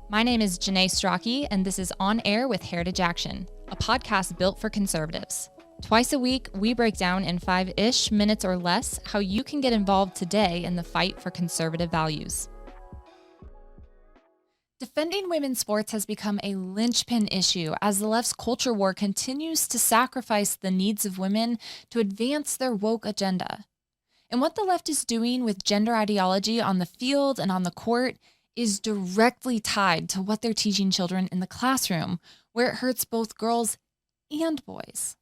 My name is Janae Strachey, and this is On Air with Heritage Action, a podcast built for conservatives. Twice a week, we break down in 5-ish minutes or less how you can get involved today in the fight for conservative values. Defending women's sports has become a linchpin issue as the left's culture war continues to sacrifice the needs of women to advance their woke agenda. And what the left is doing with gender ideology on the field and on the court is directly tied to what they're teaching children in the classroom, where it hurts both girls and boys.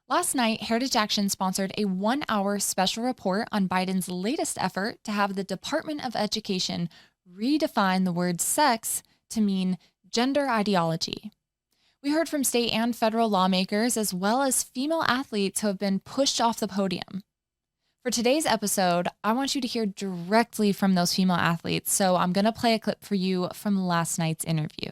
Last night, Heritage Action sponsored a 1-hour special report on Biden's latest effort to have the Department of Education redefine the word sex to mean gender ideology. We heard from state and federal lawmakers as well as female athletes who have been pushed off the podium. For today's episode, I want you to hear directly from those female athletes, so I'm going to play a clip for you from last night's interview.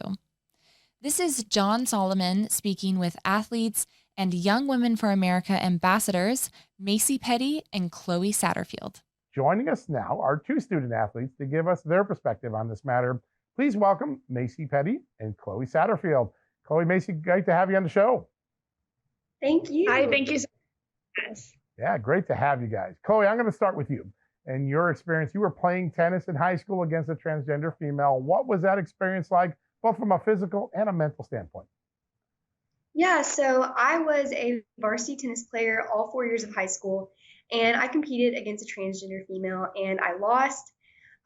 This is John Solomon speaking with athletes and Young Women for America ambassadors, Macy Petty and Chloe Satterfield. Joining us now are two student athletes to give us their perspective on this matter. Please welcome Macy Petty and Chloe Satterfield. Chloe, Macy, great to have you on the show. Thank you. Hi, thank you so much. Yeah, great to have you guys. Chloe, I'm going to start with you. And your experience, you were playing tennis in high school against a transgender female. What was that experience like, both from a physical and a mental standpoint? Yeah, so I was a varsity tennis player all 4 years of high school, and I competed against a transgender female, and I lost.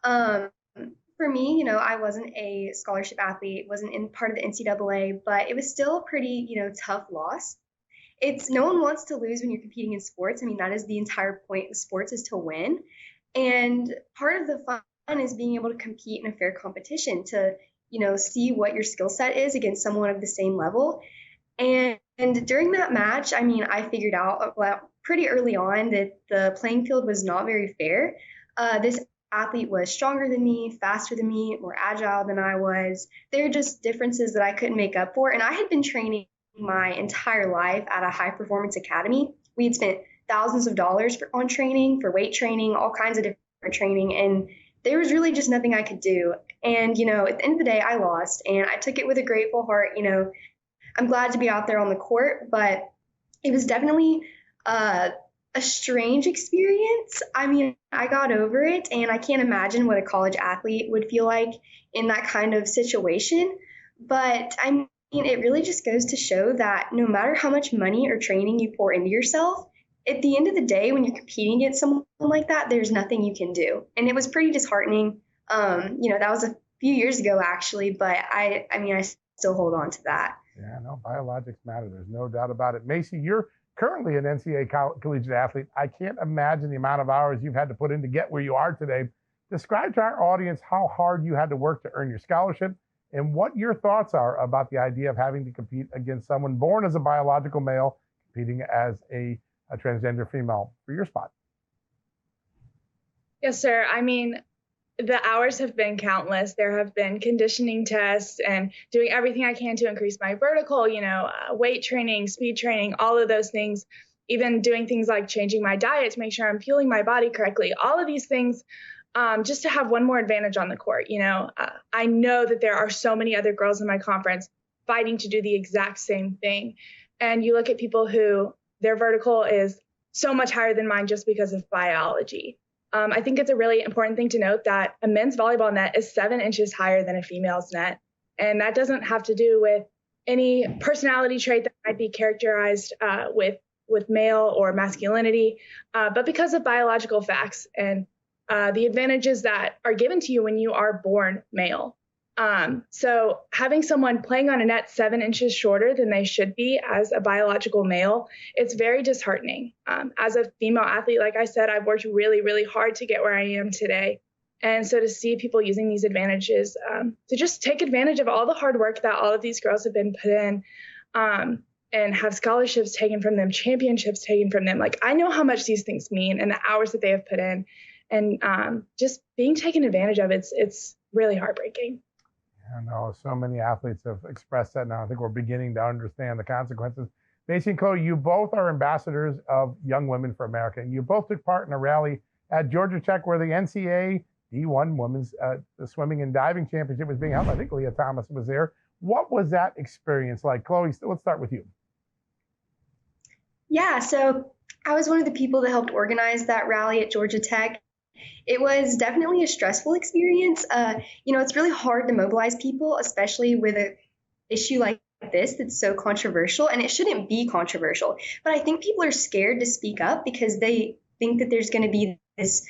For me, I wasn't a scholarship athlete, wasn't in part of the NCAA, but it was still a pretty, tough loss. No one wants to lose when you're competing in sports. I mean, that is the entire point of sports, is to win. And part of the fun is being able to compete in a fair competition to, see what your skill set is against someone of the same level. And during that match, I figured out pretty early on that the playing field was not very fair. This athlete was stronger than me, faster than me, more agile than I was. There are just differences that I couldn't make up for. And I had been training my entire life at a high performance academy. We had spent thousands of dollars on training, for weight training, all kinds of different training, and there was really just nothing I could do. And at the end of the day, I lost, and I took it with a grateful heart. I'm glad to be out there on the court, but it was definitely a strange experience. I got over it, and I can't imagine what a college athlete would feel like in that kind of situation. But it really just goes to show that no matter how much money or training you pour into yourself, at the end of the day, when you're competing against someone like that, there's nothing you can do. And it was pretty disheartening. That was a few years ago, actually, but I still hold on to that. Yeah, no, biologics matter. There's no doubt about it. Macy, you're currently an NCAA collegiate athlete. I can't imagine the amount of hours you've had to put in to get where you are today. Describe to our audience how hard you had to work to earn your scholarship and what your thoughts are about the idea of having to compete against someone born as a biological male, competing as a transgender female for your spot. Yes, sir. The hours have been countless. There have been conditioning tests and doing everything I can to increase my vertical, weight training, speed training, all of those things, even doing things like changing my diet to make sure I'm fueling my body correctly. All of these things just to have one more advantage on the court. I know that there are so many other girls in my conference fighting to do the exact same thing. And you look at people who their vertical is so much higher than mine just because of biology. I think it's a really important thing to note that a men's volleyball net is 7 inches higher than a female's net. And that doesn't have to do with any personality trait that might be characterized with male or masculinity, but because of biological facts and the advantages that are given to you when you are born male. So having someone playing on a net 7 inches shorter than they should be as a biological male, it's very disheartening. As a female athlete, like I said, I've worked really, really hard to get where I am today. And so to see people using these advantages, to just take advantage of all the hard work that all of these girls have been put in, and have scholarships taken from them, championships taken from them. Like, I know how much these things mean and the hours that they have put in, and just being taken advantage of, it's really heartbreaking. I know so many athletes have expressed that now. I think we're beginning to understand the consequences. Macy and Chloe, you both are ambassadors of Young Women for America, and you both took part in a rally at Georgia Tech where the NCAA D1 women's the swimming and diving championship was being held. I think Leah Thomas was there. What was that experience like? Chloe, let's start with you. Yeah, so I was one of the people that helped organize that rally at Georgia Tech. It was definitely a stressful experience. It's really hard to mobilize people, especially with an issue like this that's so controversial, and it shouldn't be controversial. But I think people are scared to speak up because they think that there's going to be this,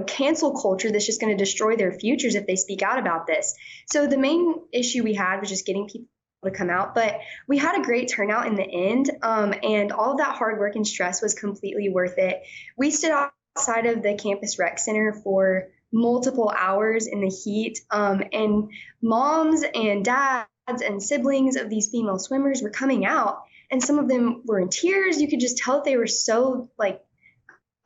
cancel culture that's just going to destroy their futures if they speak out about this. So the main issue we had was just getting people to come out, but we had a great turnout in the end, and all of that hard work and stress was completely worth it. We stood outside of the campus rec center for multiple hours in the heat, and moms and dads and siblings of these female swimmers were coming out, and some of them were in tears. You could just tell that they were so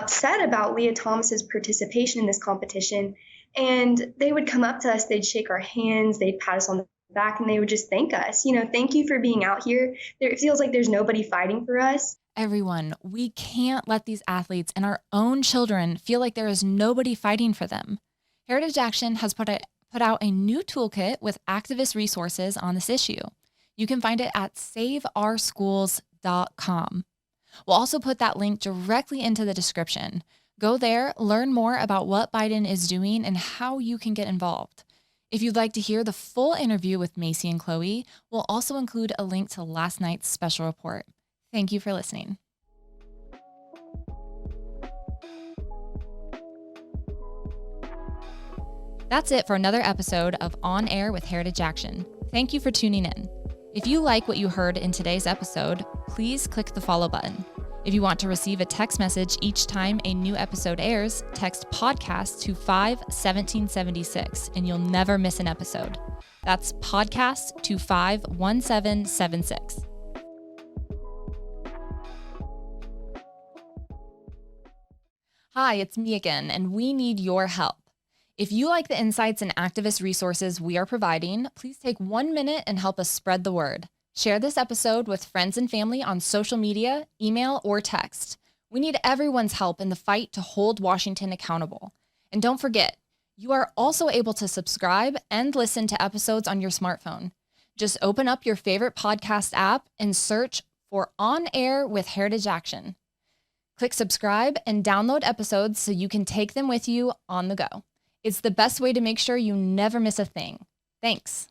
upset about Leah Thomas's participation in this competition. And they would come up to us, they'd shake our hands, they'd pat us on the back, and they would just thank us. Thank you for being out here. It feels like there's nobody fighting for us. Everyone, we can't let these athletes and our own children feel like there is nobody fighting for them. Heritage Action has put out a new toolkit with activist resources on this issue. You can find it at saveourschools.com. We'll also put that link directly into the description. Go there, learn more about what Biden is doing and how you can get involved. If you'd like to hear the full interview with Macy and Chloe, we'll also include a link to last night's special report. Thank you for listening. That's it for another episode of On Air with Heritage Action. Thank you for tuning in. If you like what you heard in today's episode, please click the follow button. If you want to receive a text message each time a new episode airs, text podcast to 51776 and you'll never miss an episode. That's podcast to 51776. Hi, it's me again, and we need your help. If you like the insights and activist resources we are providing, please take 1 minute and help us spread the word. Share this episode with friends and family on social media, email, or text. We need everyone's help in the fight to hold Washington accountable. And don't forget, you are also able to subscribe and listen to episodes on your smartphone. Just open up your favorite podcast app and search for On Air with Heritage Action. Click subscribe and download episodes so you can take them with you on the go. It's the best way to make sure you never miss a thing. Thanks.